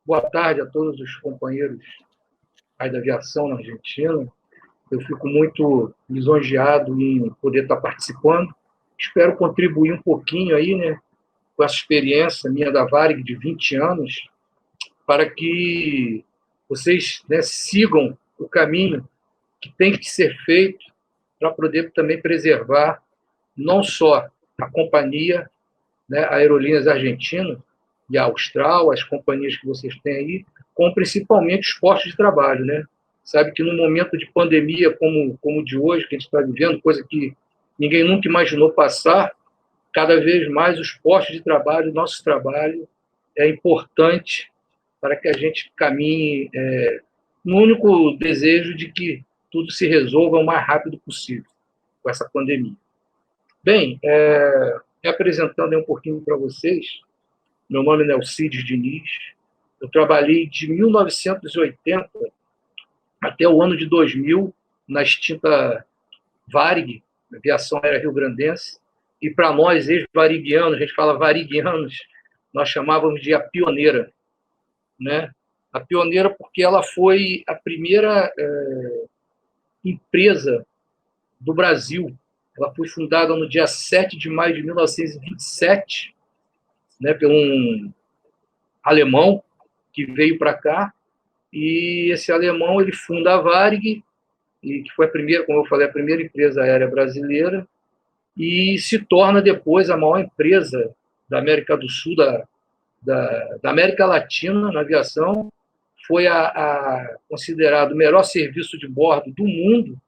Boa tarde a todos os companheiros aí da aviação na Argentina. Eu fico muito lisonjeado em poder estar participando. Espero contribuir um pouquinho aí, né, com essa experiência minha da Varig de 20 anos, para que vocês, né, sigam o caminho que tem que ser feito para poder também preservar não só a companhia, né, a Aerolíneas Argentina e a Austral, as companhias que vocês têm aí, como principalmente os postos de trabalho, né? Sabe que num momento de pandemia como o de hoje, que a gente está vivendo, coisa que ninguém nunca imaginou passar, cada vez mais os postos de trabalho, o nosso trabalho é importante para que a gente caminhe no único desejo de que tudo se resolva o mais rápido possível com essa pandemia. Bem, apresentando um pouquinho para vocês, meu nome é Nelcides Diniz, eu trabalhei de 1980 até o ano de 2000 na extinta Varig, Aviação Aérea Rio-Grandense, e para nós, ex-variguianos, a gente fala variguianos, nós chamávamos de a pioneira, né? A pioneira porque ela foi a primeira empresa do Brasil. Ela foi fundada no dia 7 de maio de 1927, né, por um alemão que veio para cá, e esse alemão ele funda a Varig, e que foi a primeira, como eu falei, a primeira empresa aérea brasileira, e se torna depois a maior empresa da América do Sul, da América Latina na aviação. Foi considerado o melhor serviço de bordo do mundo,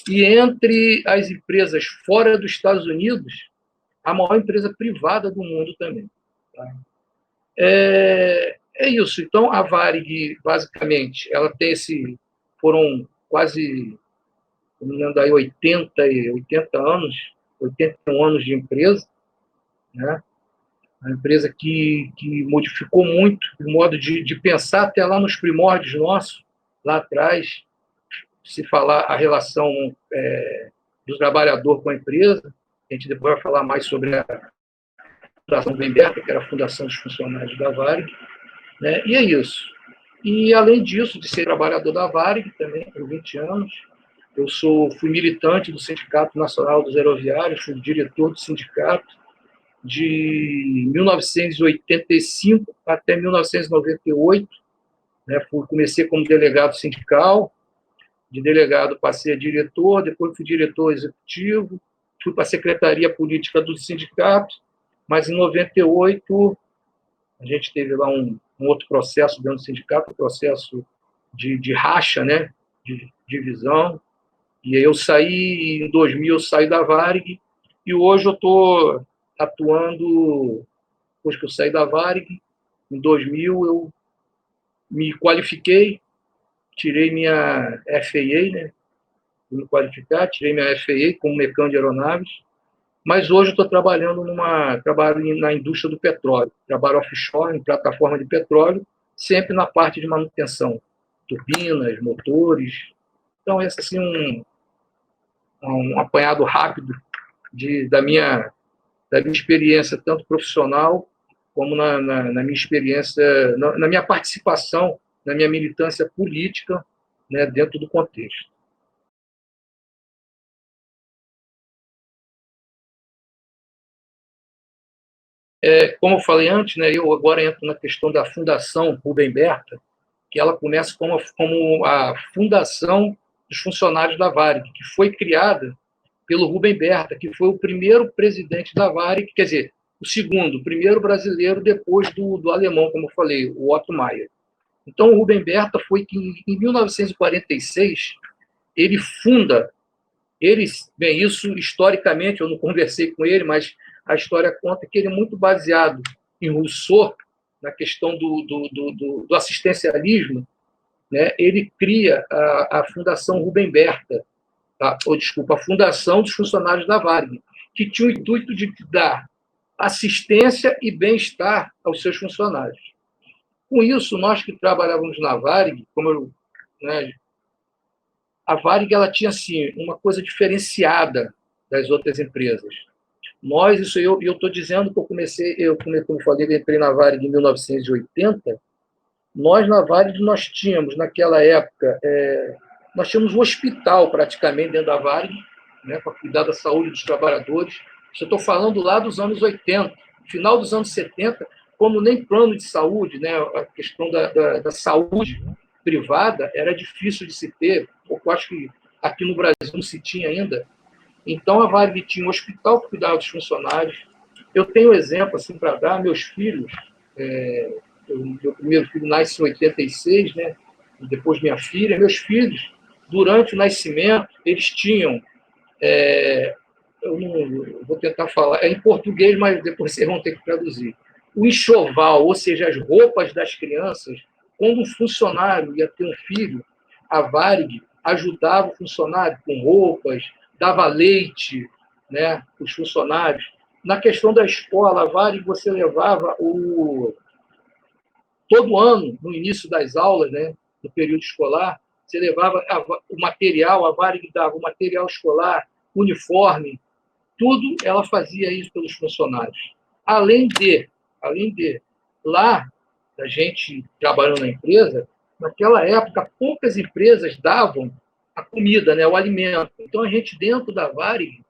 e entre as empresas fora dos Estados Unidos, a maior empresa privada do mundo também. Tá? É isso. Então, a Varig, basicamente, ela tem foram quase, não me lembro aí, 80 anos, 81 anos de empresa, né? Uma empresa que modificou muito o modo de pensar, até lá nos primórdios nossos, lá atrás, se falar a relação do trabalhador com a empresa. A gente depois vai falar mais sobre a Fundação Rubem Berta, que era a fundação dos funcionários da Varig, né? E é isso. E, além disso, de ser trabalhador da Varig também por 20 anos, eu fui militante do Sindicato Nacional dos Aeroviários, fui diretor do sindicato de 1985 até 1998. Né? Comecei como delegado sindical, de delegado passei a diretor, depois fui diretor executivo, fui para a Secretaria Política do sindicato, mas em 98 a gente teve lá um outro processo dentro do sindicato, um processo de racha, né, de divisão, e aí eu saí, em 2000 eu saí da Varig, e hoje eu estou atuando, depois que eu saí da Varig, em 2000 eu me qualifiquei, tirei minha FAA, né, me qualificar, tirei minha FAA como mecânico de aeronaves, mas hoje eu estou trabalho na indústria do petróleo, trabalho offshore, em plataforma de petróleo, sempre na parte de manutenção, turbinas, motores. Então, esse assim, um apanhado rápido da minha experiência, tanto profissional, como na minha experiência, na minha participação, na minha militância política, né, dentro do contexto. Como eu falei antes, né, eu agora entro na questão da Fundação Rubem Berta, que ela começa como a fundação dos funcionários da Varig, que foi criada pelo Rubem Berta, que foi o primeiro presidente da Varig, quer dizer, o primeiro brasileiro depois do alemão, como eu falei, o Otto Meyer. Então, o Rubem Berta foi que, em 1946, ele funda, bem, isso historicamente, eu não conversei com ele, mas a história conta que ele é muito baseado em Rousseau, na questão do assistencialismo, né? Ele cria a Fundação Rubem Berta, a Fundação dos Funcionários da Varig, que tinha o intuito de dar assistência e bem-estar aos seus funcionários. Com isso, nós que trabalhávamos na Varig, né, a Varig ela tinha assim, uma coisa diferenciada das outras empresas. Eu estou dizendo que como eu falei, eu entrei na Varig em 1980, Nós, na Varig, nós tínhamos, naquela época, nós tínhamos um hospital, praticamente, dentro da Varig, né, para cuidar da saúde dos trabalhadores. Eu estou falando lá dos anos 80, final dos anos 70, como nem plano de saúde, né, a questão da saúde privada era difícil de se ter, eu acho que aqui no Brasil não se tinha ainda. Então, a Varig tinha um hospital que cuidava dos funcionários. Eu tenho exemplo assim, para dar, meus filhos, meu primeiro filho nasce em 86, né? E depois minha filha. Meus filhos, durante o nascimento, eles tinham, eu não vou tentar falar, é em português, mas depois vocês vão ter que traduzir. O enxoval, ou seja, as roupas das crianças, quando um funcionário ia ter um filho, a Varig ajudava o funcionário com roupas, dava leite, né, para os funcionários. Na questão da escola, a Varig você levava todo ano, no início das aulas, né, no período escolar, você levava o material, a Varig dava o material escolar, uniforme, tudo ela fazia isso pelos funcionários. Além de lá, a gente trabalhando na empresa, naquela época, poucas empresas davam a comida, né, o alimento. Então, a gente, dentro da Varig,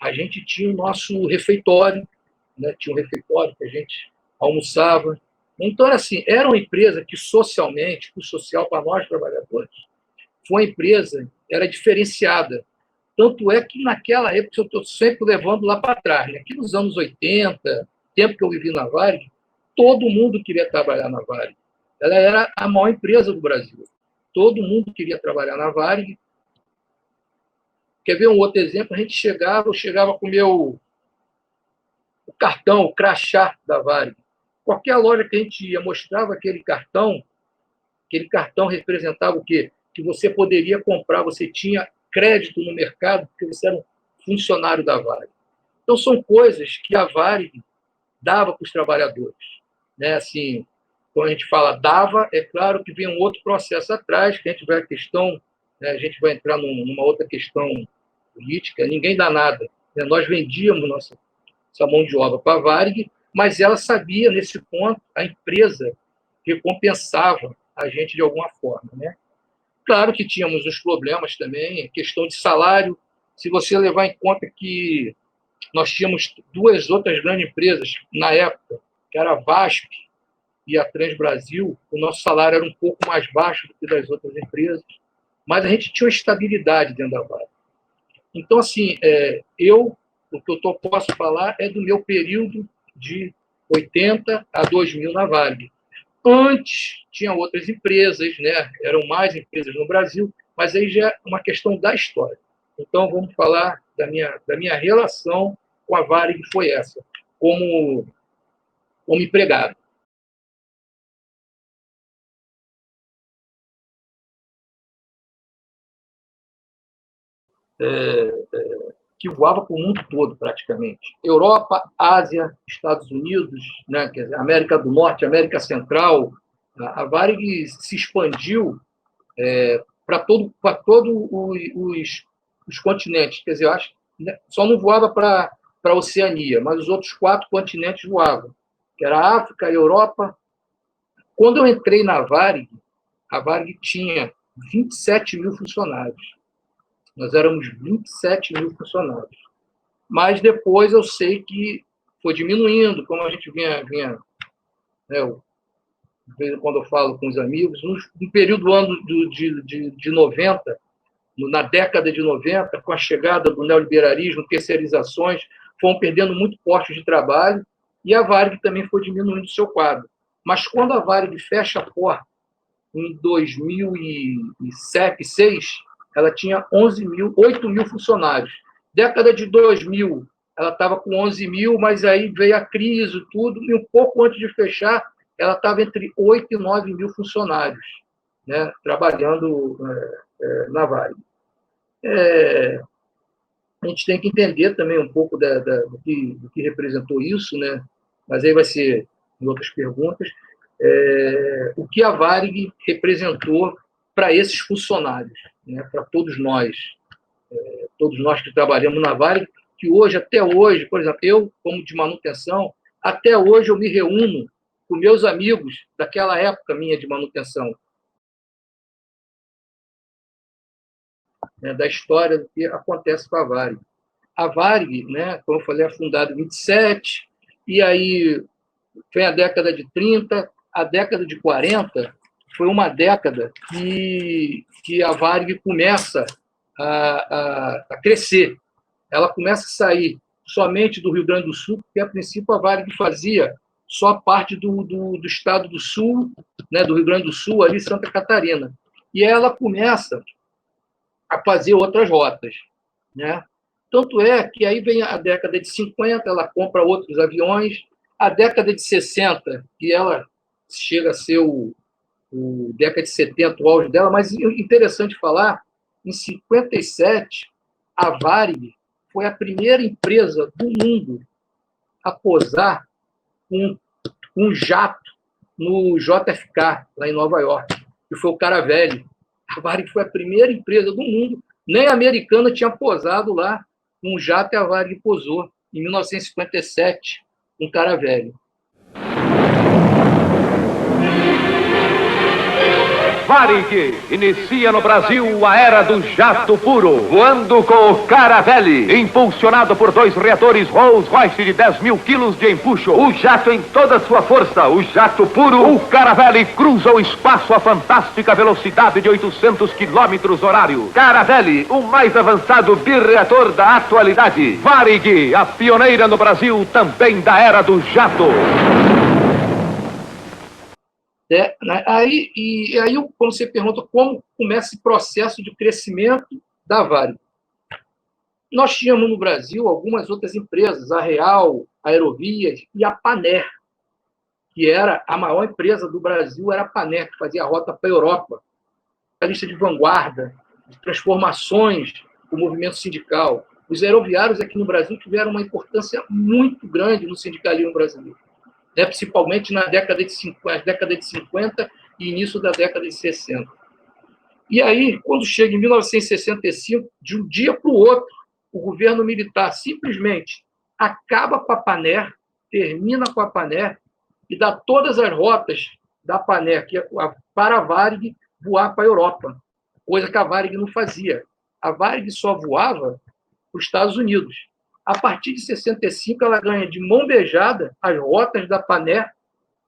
a gente tinha o nosso refeitório, né, tinha um refeitório que a gente almoçava. Então, assim, era uma empresa que, socialmente, o social para nós, trabalhadores, foi uma empresa, era diferenciada. Tanto é que, naquela época, eu estou sempre levando lá para trás, né? Aqui nos anos 80, tempo que eu vivi na Varig, todo mundo queria trabalhar na Varig. Ela era a maior empresa do Brasil. Todo mundo queria trabalhar na Varig. Quer ver um outro exemplo? Eu chegava com o cartão, o crachá da Varig. Qualquer loja que a gente ia, mostrava aquele cartão representava o quê? Que você poderia comprar, você tinha crédito no mercado, porque você era um funcionário da Varig. Então, são coisas que a Varig dava para os trabalhadores. Né? Assim, quando a gente fala dava, é claro que vem um outro processo atrás, que a gente vai né, a gente vai entrar numa outra questão política, ninguém dá nada. Né? Nós vendíamos essa mão de obra para a Varig, mas ela sabia, nesse ponto, a empresa recompensava a gente de alguma forma. Né? Claro que tínhamos os problemas também, questão de salário. Se você levar em conta que nós tínhamos duas outras grandes empresas na época, que era a VASP e a Transbrasil, o nosso salário era um pouco mais baixo do que das outras empresas, mas a gente tinha uma estabilidade dentro da Varig. Então, assim, o que eu posso falar é do meu período de 80 a 2000 na Varig. Antes, tinha outras empresas, né? Eram mais empresas no Brasil, mas aí já é uma questão da história. Então, vamos falar da minha relação com a Varig, que foi essa, como empregado. Que voava para o mundo todo, praticamente. Europa, Ásia, Estados Unidos, né, quer dizer, América do Norte, América Central. A Varig se expandiu para todo os continentes. Quer dizer, eu acho né, só não voava para a Oceania, mas os outros 4 continentes voavam, que era a África, a Europa. Quando eu entrei na Varig, a Varig tinha 27 mil funcionários. Nós éramos 27 mil funcionários. Mas depois eu sei que foi diminuindo, como a gente vinha né, quando eu falo com os amigos, no período do ano de 90, na década de 90, com a chegada do neoliberalismo, terceirizações, foram perdendo muito postos de trabalho e a Varig também foi diminuindo o seu quadro. Mas quando a Varig fecha a porta em 2007, 2006, ela tinha 8 mil funcionários. Década de 2000, ela estava com 11 mil, mas aí veio a crise e tudo, e um pouco antes de fechar, ela estava entre 8 e 9 mil funcionários, né, trabalhando na Varig. A gente tem que entender também um pouco do que representou isso, né? Mas aí vai ser em outras perguntas, o que a Varig representou para esses funcionários, né? Para todos nós que trabalhamos na Varig, que hoje, até hoje, por exemplo, eu, como de manutenção, até hoje eu me reúno com meus amigos daquela época minha de manutenção, né, da história do que acontece com a Varig. A Varig, né, como eu falei, é fundada em 27, e aí vem a década de 30, a década de 40 foi uma década que a Varig começa a crescer. Ela começa a sair somente do Rio Grande do Sul, porque, a princípio, a Varig fazia só parte do estado do Sul, né, do Rio Grande do Sul, ali Santa Catarina. E ela começa a fazer outras rotas, né? Tanto é que aí vem a década de 50, ela compra outros aviões, a década de 60, que ela chega a ser o década de 70, o auge dela, mas interessante falar, em 57, a Varig foi a primeira empresa do mundo a posar um jato no JFK, lá em Nova York, que foi o Caravelle. A Varig foi a primeira empresa do mundo, nem a americana tinha posado lá um jato, e a Varig posou em 1957, um Caravelle. Varig inicia no Brasil a era do jato puro, voando com o Caravelle, impulsionado por 2 reatores Rolls-Royce de 10 mil quilos de empuxo. O jato em toda sua força, o jato puro, o Caravelle cruza o espaço a fantástica velocidade de 800 quilômetros horário. Caravelle, o mais avançado birreator da atualidade. Varig, a pioneira no Brasil também da era do jato. Aí, quando você pergunta como começa esse processo de crescimento da Varig, nós tínhamos no Brasil algumas outras empresas, a Real, a Aerovias e a Paner, que era a maior empresa do Brasil, era a Paner, que fazia a rota para a Europa, a lista de vanguarda, de transformações do movimento sindical. Os aeroviários aqui no Brasil tiveram uma importância muito grande no sindicalismo brasileiro, né, principalmente na década de 50 e início da década de 60. E aí, quando chega em 1965, de um dia para o outro, o governo militar simplesmente acaba com a Paner, termina com a Paner e dá todas as rotas da Paner, que é para a Varig, voar para a Europa, coisa que a Varig não fazia. A Varig só voava para os Estados Unidos. A partir de 65, ela ganha de mão beijada as rotas da Paner,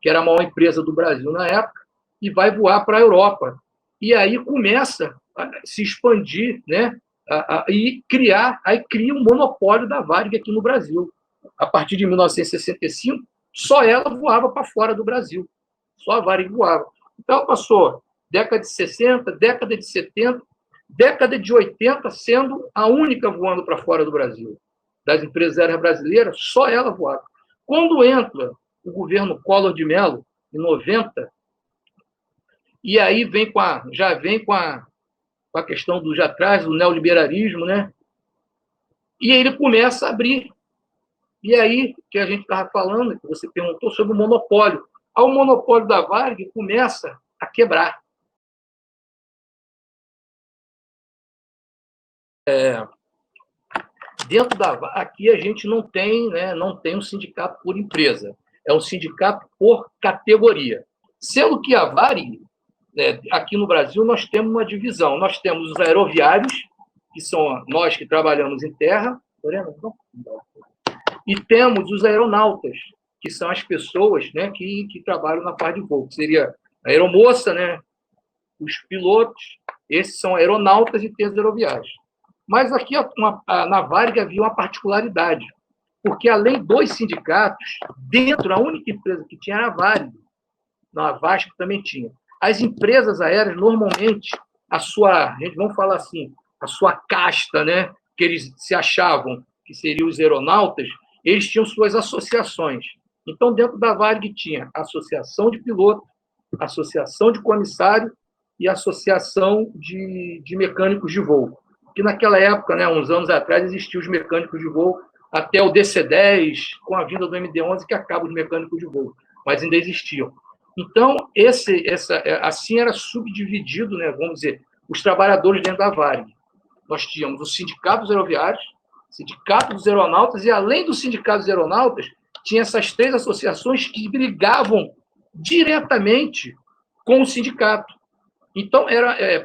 que era a maior empresa do Brasil na época, e vai voar para a Europa. E aí começa a se expandir, né? E cria um monopólio da Varig aqui no Brasil. A partir de 1965, só ela voava para fora do Brasil. Só a Varig voava. Então, passou década de 60, década de 70, década de 80, sendo a única voando para fora do Brasil. Das empresas aéreas brasileiras, só ela voava. Quando entra o governo Collor de Mello, em 90, e aí já vem com a questão do já traz o neoliberalismo, né? E ele começa a abrir. E aí, que a gente estava falando, que você perguntou sobre o monopólio. O monopólio da Varig começa a quebrar. Aqui a gente não tem, né, não tem um sindicato por empresa, é um sindicato por categoria. Sendo que a Varig, né, aqui no Brasil, nós temos uma divisão. Nós temos os aeroviários, que são nós que trabalhamos em terra, e temos os aeronautas, que são as pessoas, né, que trabalham na parte de voo, que seria a aeromoça, né, os pilotos, esses são aeronautas, e tem os aeroviários. Mas aqui na Varig havia uma particularidade, porque além dos sindicatos, dentro, a única empresa que tinha era a Varig, a Vasco também tinha. As empresas aéreas, normalmente, vamos falar assim, a sua casta, né, que eles se achavam que seriam os aeronautas, eles tinham suas associações. Então, dentro da Varig tinha associação de piloto, associação de comissário e associação de mecânicos de voo. Que naquela época, né, uns anos atrás, existiam os mecânicos de voo, até o DC-10, com a vinda do MD-11, que acaba os mecânicos de voo, mas ainda existiam. Então, assim era subdividido, né, vamos dizer, os trabalhadores dentro da Varig. Nós tínhamos o sindicato dos aeroviários, o sindicato dos aeronautas, e além do sindicato dos aeronautas, tinha essas 3 associações que brigavam diretamente com o sindicato. Então,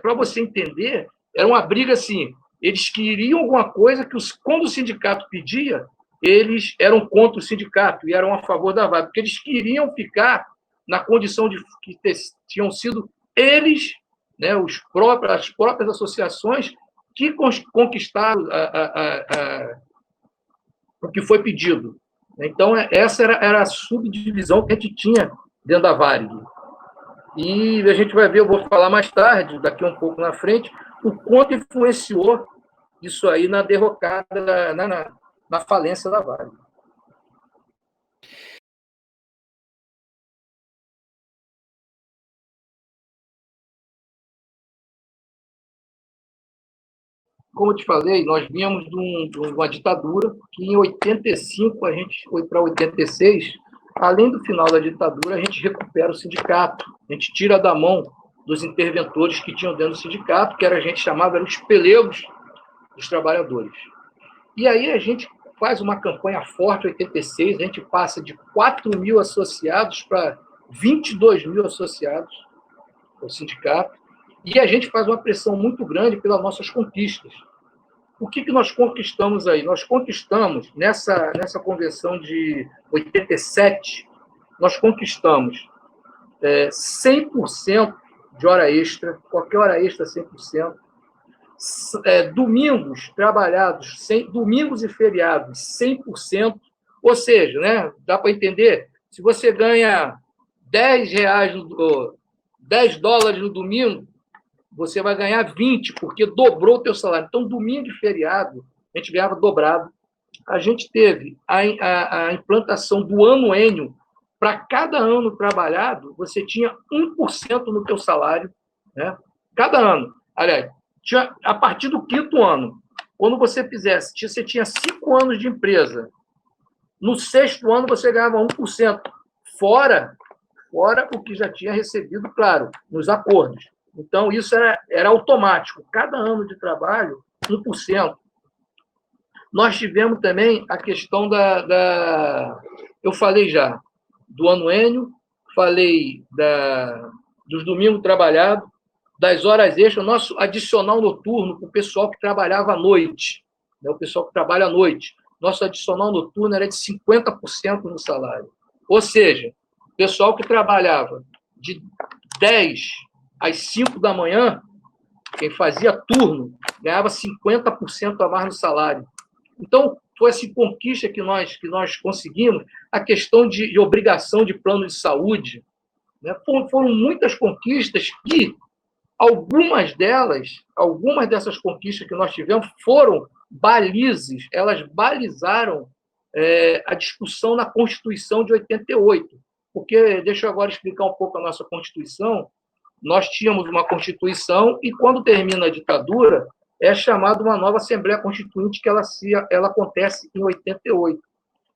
para você entender, era uma briga assim, eles queriam alguma coisa que, quando o sindicato pedia, eles eram contra o sindicato e eram a favor da vaga, porque eles queriam ficar na condição de que tinham sido eles, né, as próprias associações, que conquistaram o que foi pedido. Então, essa era a subdivisão que a gente tinha dentro da Varig. E a gente vai ver, eu vou falar mais tarde, daqui um pouco na frente, o quanto influenciou isso aí na derrocada, na falência da Varig. Como eu te falei, nós vínhamos de uma ditadura, que em 85 a gente foi para 86. Além do final da ditadura, a gente recupera o sindicato, a gente tira da mão dos interventores que tinham dentro do sindicato, que a gente chamava os pelegos dos trabalhadores. E aí a gente faz uma campanha forte em 86, a gente passa de 4 mil associados para 22 mil associados ao sindicato, e a gente faz uma pressão muito grande pelas nossas conquistas. O que nós conquistamos aí? Nós conquistamos, nessa convenção de 87, nós conquistamos 100% de hora extra, qualquer hora extra 100%, domingos trabalhados, domingos e feriados 100%, ou seja, né, dá para entender, se você ganha R$10, $10 no domingo, você vai ganhar 20, porque dobrou o teu salário. Então, domingo e feriado, a gente ganhava dobrado. A gente teve a implantação do ano Enio. Para cada ano trabalhado, você tinha 1% no teu salário, né? Cada ano. Aliás, a partir do 5º ano, quando você fizesse, você tinha 5 anos de empresa. No 6º ano, você ganhava 1%, fora o que já tinha recebido, claro, nos acordos. Então, isso era automático. Cada ano de trabalho, 1%. Nós tivemos também a questão eu falei já do ano Enio, falei dos domingos trabalhados, das horas extras, nosso adicional noturno para o pessoal que trabalhava à noite, né, o pessoal que trabalha à noite. Nosso adicional noturno era de 50% no salário. Ou seja, o pessoal que trabalhava de 10 às 5 da manhã, quem fazia turno, ganhava 50% a mais no salário. Então, foi essa conquista que nós conseguimos, a questão de obrigação de plano de saúde, né? Foram muitas conquistas que, algumas dessas conquistas que nós tivemos foram balizes, elas balizaram a discussão na Constituição de 88. Porque, deixa eu agora explicar um pouco a nossa Constituição. Nós tínhamos uma Constituição e, quando termina a ditadura, é chamada uma nova Assembleia Constituinte, que ela acontece em 88.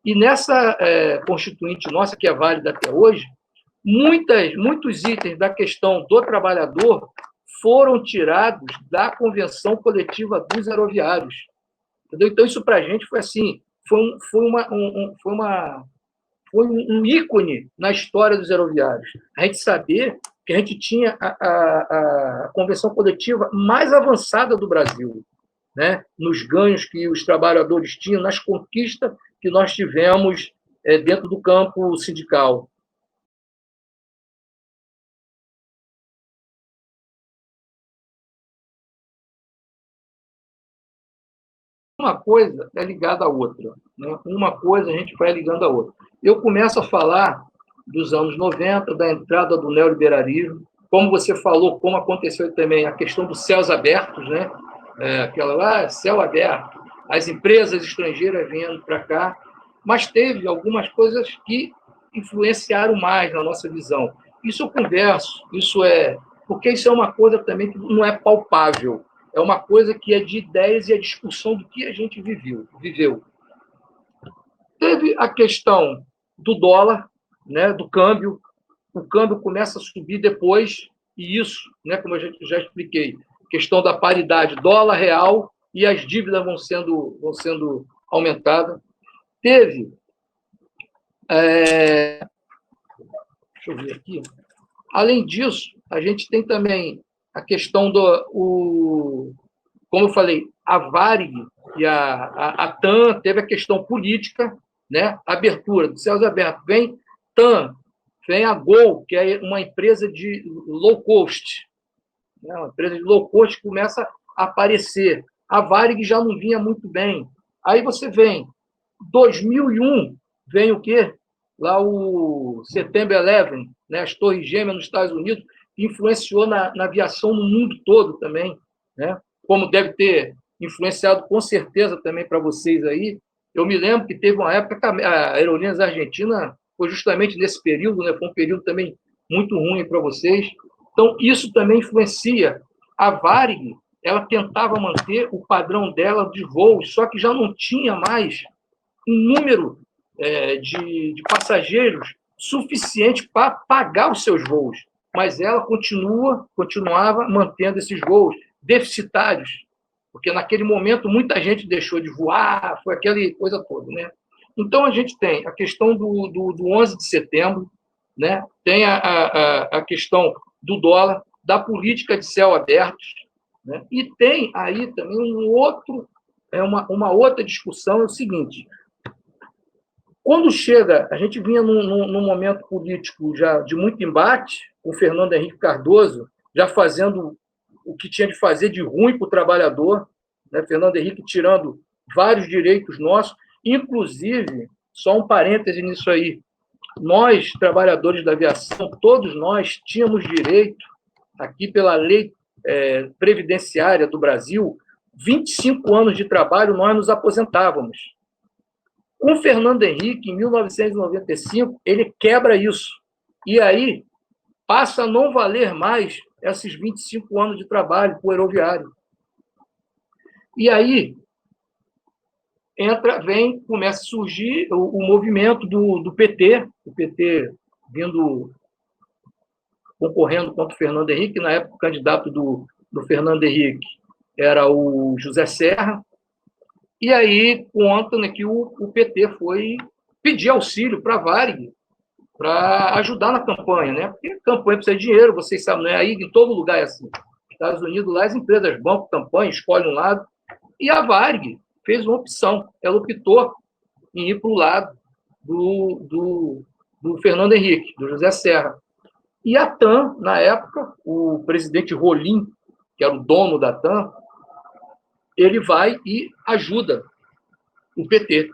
E nessa Constituinte nossa, que é válida até hoje, muitos itens da questão do trabalhador foram tirados da Convenção Coletiva dos Aeroviários. Entendeu? Então, isso para a gente foi assim, foi um ícone na história dos aeroviários. A gente saber que a gente tinha a convenção coletiva mais avançada do Brasil, né? Nos ganhos que os trabalhadores tinham, nas conquistas que nós tivemos dentro do campo sindical. Uma coisa é ligada à outra, né? Uma coisa a gente vai ligando à outra. Eu começo a falar dos anos 90, da entrada do neoliberalismo, como você falou, como aconteceu também a questão dos céus abertos, né? Céu aberto, as empresas estrangeiras vindo para cá, mas teve algumas coisas que influenciaram mais na nossa visão. Isso eu converso, porque isso é uma coisa também que não é palpável, é uma coisa que é de ideias e a discussão do que a gente viveu. Teve a questão do dólar, né, do câmbio. O câmbio começa a subir depois, e isso, né, como eu já expliquei, questão da paridade dólar-real, e as dívidas vão sendo aumentadas. Teve deixa eu ver aqui. Além disso, a gente tem também a questão como eu falei, a Varig e a TAM teve a questão política, né? Abertura de céus abertos. Vem TAM, vem a Gol, que é uma empresa de low cost, né? Uma empresa de low cost começa a aparecer. A Varig já não vinha muito bem. Aí você vem, 2001, vem o quê? Lá o September 11, né? As Torres Gêmeas nos Estados Unidos, influenciou na aviação no mundo todo também, né? Como deve ter influenciado com certeza também para vocês aí. Eu me lembro que teve uma época que a Aerolíneas Argentina foi justamente nesse período, né? Foi um período também muito ruim para vocês. Então, isso também influencia. A Varig, ela tentava manter o padrão dela de voos, só que já não tinha mais um número de passageiros suficiente para pagar os seus voos. Mas ela continuava mantendo esses voos deficitários, porque naquele momento muita gente deixou de voar, foi aquela coisa toda, né? Então, a gente tem a questão do 11 de setembro, né? Tem a questão do dólar, da política de céu aberto, né? E tem aí também uma outra discussão, é o seguinte: quando chega, a gente vinha num momento político já de muito embate, com o Fernando Henrique Cardoso já fazendo o que tinha de fazer de ruim para o trabalhador, né? Fernando Henrique tirando vários direitos nossos, inclusive, só um parêntese nisso aí, nós, trabalhadores da aviação, todos nós tínhamos direito, aqui pela lei previdenciária do Brasil, 25 anos de trabalho, nós nos aposentávamos. Com Fernando Henrique, em 1995, ele quebra isso. E aí passa a não valer mais esses 25 anos de trabalho para o aeroviário. E aí começa a surgir o movimento do PT, o PT concorrendo contra o Fernando Henrique. Na época, o candidato do Fernando Henrique era o José Serra. E aí conta, né, que o PT foi pedir auxílio para a Varig para ajudar na campanha, né? Porque a campanha precisa de dinheiro, vocês sabem, não é aí, em todo lugar é assim. Nos Estados Unidos, lá as empresas bancam campanha, escolhem um lado, e a Varig fez uma opção, ela optou em ir para o lado do Fernando Henrique, do José Serra. E a TAM, na época, o presidente Rolim, que era o dono da TAM, ele vai e ajuda o PT.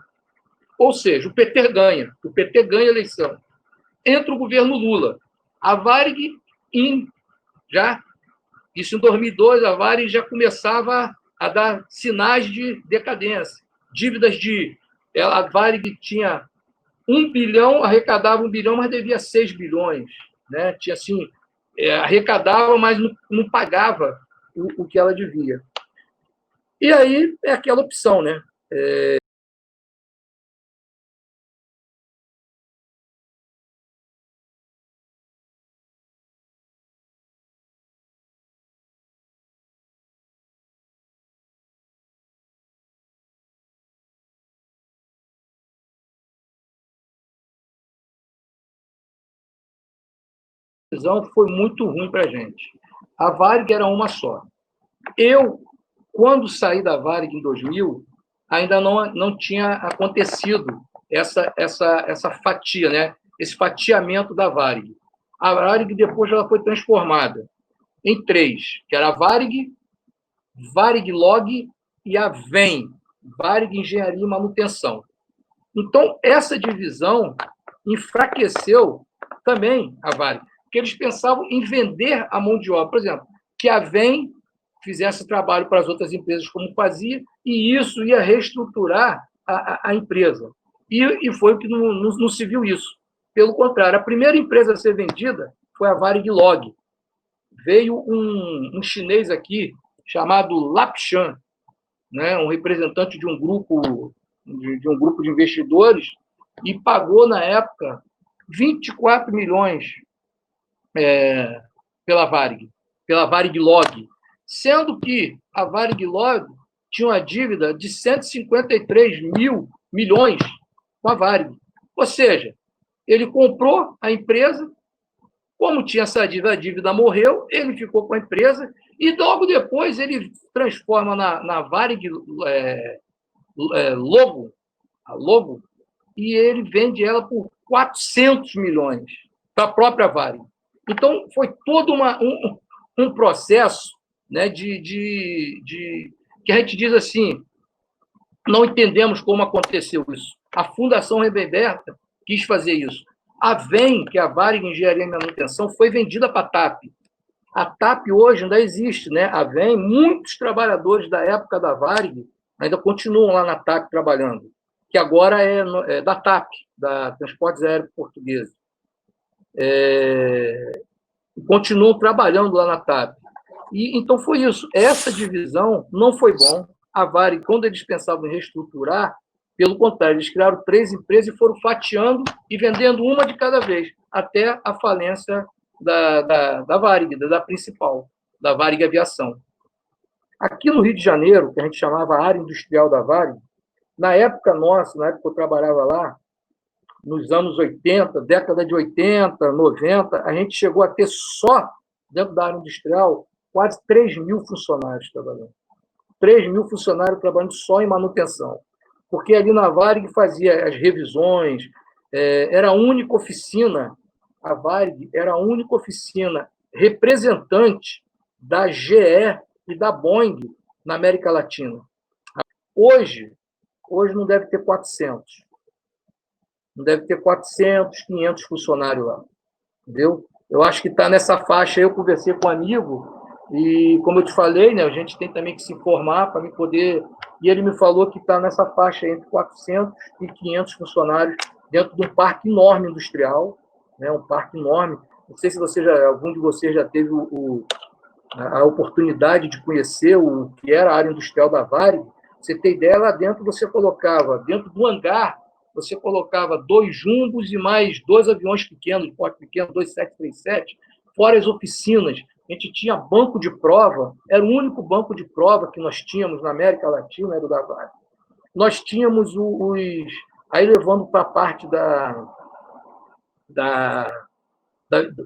Ou seja, o PT ganha a eleição. Entra o governo Lula. A Varig, isso em 2002, a Varig já começava a dar sinais de decadência. Dívidas a Varig tinha 1 bilhão, arrecadava 1 bilhão, mas devia 6 bilhões. Né? Tinha, assim, arrecadava, mas não pagava o que ela devia. E aí é aquela opção, né? A decisão foi muito ruim para a gente. A Varig era uma só. Eu, quando saí da Varig em 2000, ainda não tinha acontecido essa fatia, né? Esse fatiamento da Varig. A Varig depois ela foi transformada em 3, que era a Varig, Varig Log e a VEM, Varig Engenharia e Manutenção. Então, essa divisão enfraqueceu também a Varig, porque eles pensavam em vender a mão de obra. Por exemplo, que a VEM fizesse trabalho para as outras empresas como fazia, e isso ia reestruturar a empresa. E foi o que não se viu isso. Pelo contrário, a primeira empresa a ser vendida foi a Varig Log. Veio um chinês aqui, chamado Lapshan, né, um representante de um grupo de investidores, e pagou, na época, 24 milhões pela Varig Log, sendo que a Varig Log tinha uma dívida de 153 milhões com a Varig. Ou seja, ele comprou a empresa, Como tinha essa dívida, a dívida morreu, ele ficou com a empresa e logo depois ele transforma na Varig Logo, a Logo, e ele vende ela por 400 milhões para a própria Varig. Então, foi todo um processo, né, que a gente diz assim, não entendemos como aconteceu isso. A Fundação Rememberta quis fazer isso. A VEM, que é a Varig Engenharia e Manutenção, foi vendida para a TAP. A TAP hoje ainda existe, né? A VEM, muitos trabalhadores da época da Varig ainda continuam lá na TAP trabalhando, que agora é da TAP, da Transportes Aéreos Portugueses. Continuam trabalhando lá na TAP. E, então, foi isso. Essa divisão não foi bom. A Varig, quando eles pensavam em reestruturar, pelo contrário, eles criaram 3 empresas e foram fatiando e vendendo uma de cada vez, até a falência da Varig, da principal, da Varig Aviação. Aqui no Rio de Janeiro, que a gente chamava área industrial da Varig, na época nossa, na época que eu trabalhava lá, nos anos 80, década de 80, 90, a gente chegou a ter só, dentro da área industrial, quase 3 mil funcionários trabalhando. 3 mil funcionários trabalhando só em manutenção. Porque ali na Varig fazia as revisões, era a única oficina, a Varig era a única oficina representante da GE e da Boeing na América Latina. Hoje não deve ter 400. Não deve ter 400, 500 funcionários lá. Entendeu? Eu acho que está nessa faixa. Eu conversei com um amigo e, como eu te falei, né, a gente tem também que se informar para me poder... E ele me falou que está nessa faixa entre 400 e 500 funcionários dentro de um parque enorme industrial, né, um parque enorme. Não sei se algum de vocês já teve a oportunidade de conhecer o que era a área industrial da Varig. Você tem ideia, lá dentro você colocava, dentro do hangar, você colocava 2 jumbos e mais 2 aviões pequenos, de porte pequeno, 2 737, fora as oficinas. A gente tinha banco de prova, era o único banco de prova que nós tínhamos na América Latina, era o da Varig. Nós tínhamos aí levando para a parte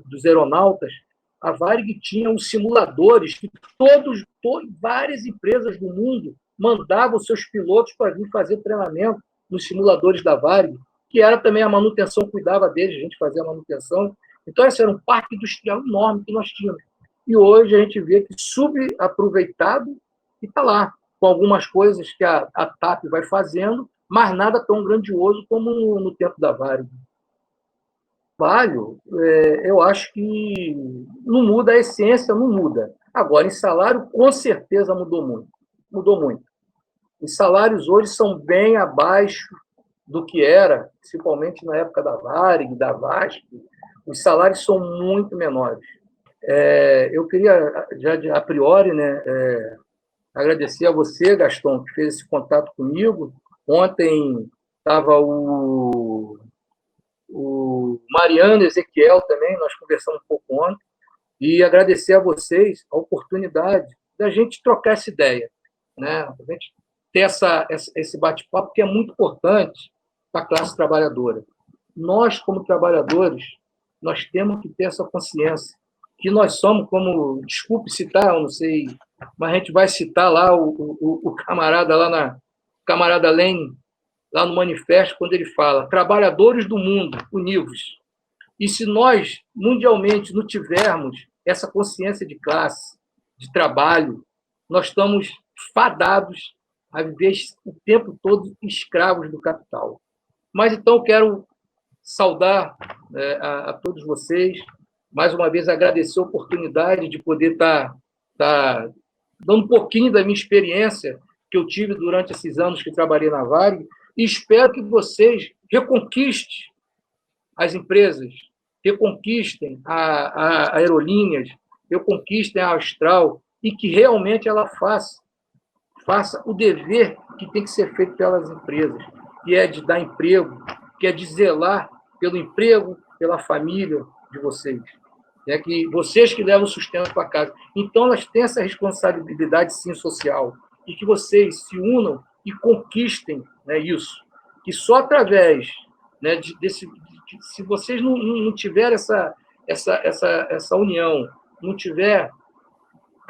dos aeronautas, a Varig tinha os simuladores que várias empresas do mundo mandavam seus pilotos para vir fazer treinamento nos simuladores da Varig, que era também a manutenção, cuidava deles, a gente fazia a manutenção. Então, esse era um parque industrial enorme que nós tínhamos. E hoje a gente vê que subaproveitado e está lá, com algumas coisas que a TAP vai fazendo, mas nada tão grandioso como no tempo da Varig. Trabalho, eu acho que não muda, a essência não muda. Agora, em salário, com certeza mudou muito. Mudou muito. Os salários hoje são bem abaixo do que era, principalmente na época da Varig, da VASP. Os salários são muito menores. Eu queria, já a priori, né, agradecer a você, Gaston, que fez esse contato comigo. Ontem estava o Mariano Ezequiel também, nós conversamos um pouco ontem, e agradecer a vocês a oportunidade da gente trocar essa ideia, né? A gente ter esse bate-papo, que é muito importante para a classe trabalhadora. Nós, como trabalhadores, nós temos que ter essa consciência, que nós somos, como, desculpe citar, eu não sei, mas a gente vai citar lá o camarada lá camarada Lenin, lá no manifesto, quando ele fala trabalhadores do mundo, univos. E se nós, mundialmente, não tivermos essa consciência de classe, de trabalho, nós estamos fadados a viver o tempo todo escravos do capital. Mas, então, quero saudar a todos vocês, mais uma vez agradecer a oportunidade de poder estar dando um pouquinho da minha experiência que eu tive durante esses anos que trabalhei na Varig, e espero que vocês reconquistem as empresas, reconquistem a Aerolíneas, reconquistem a Austral, e que realmente ela faça o dever que tem que ser feito pelas empresas, que é de dar emprego, que é de zelar pelo emprego, pela família de vocês. É que vocês que levam o sustento para casa. Então, elas têm essa responsabilidade, sim, social, e que vocês se unam e conquistem, né, isso. Que só através, né, se vocês não tiverem essa união, não tiver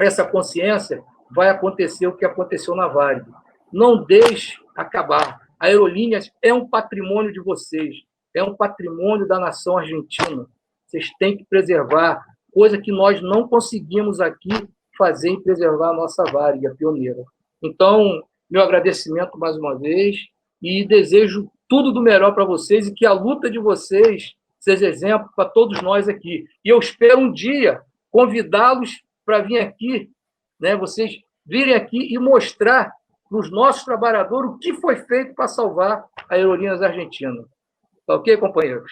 essa consciência, vai acontecer o que aconteceu na Varig. Não deixe acabar. A Aerolíneas é um patrimônio de vocês, é um patrimônio da nação argentina. Vocês têm que preservar, coisa que nós não conseguimos aqui fazer e preservar a nossa Varig, a pioneira. Então, meu agradecimento mais uma vez e desejo tudo do melhor para vocês e que a luta de vocês seja exemplo para todos nós aqui. E eu espero um dia convidá-los para vir aqui, né, vocês virem aqui e mostrar para os nossos trabalhadores o que foi feito para salvar a Aerolíneas Argentina. Tá ok, companheiros?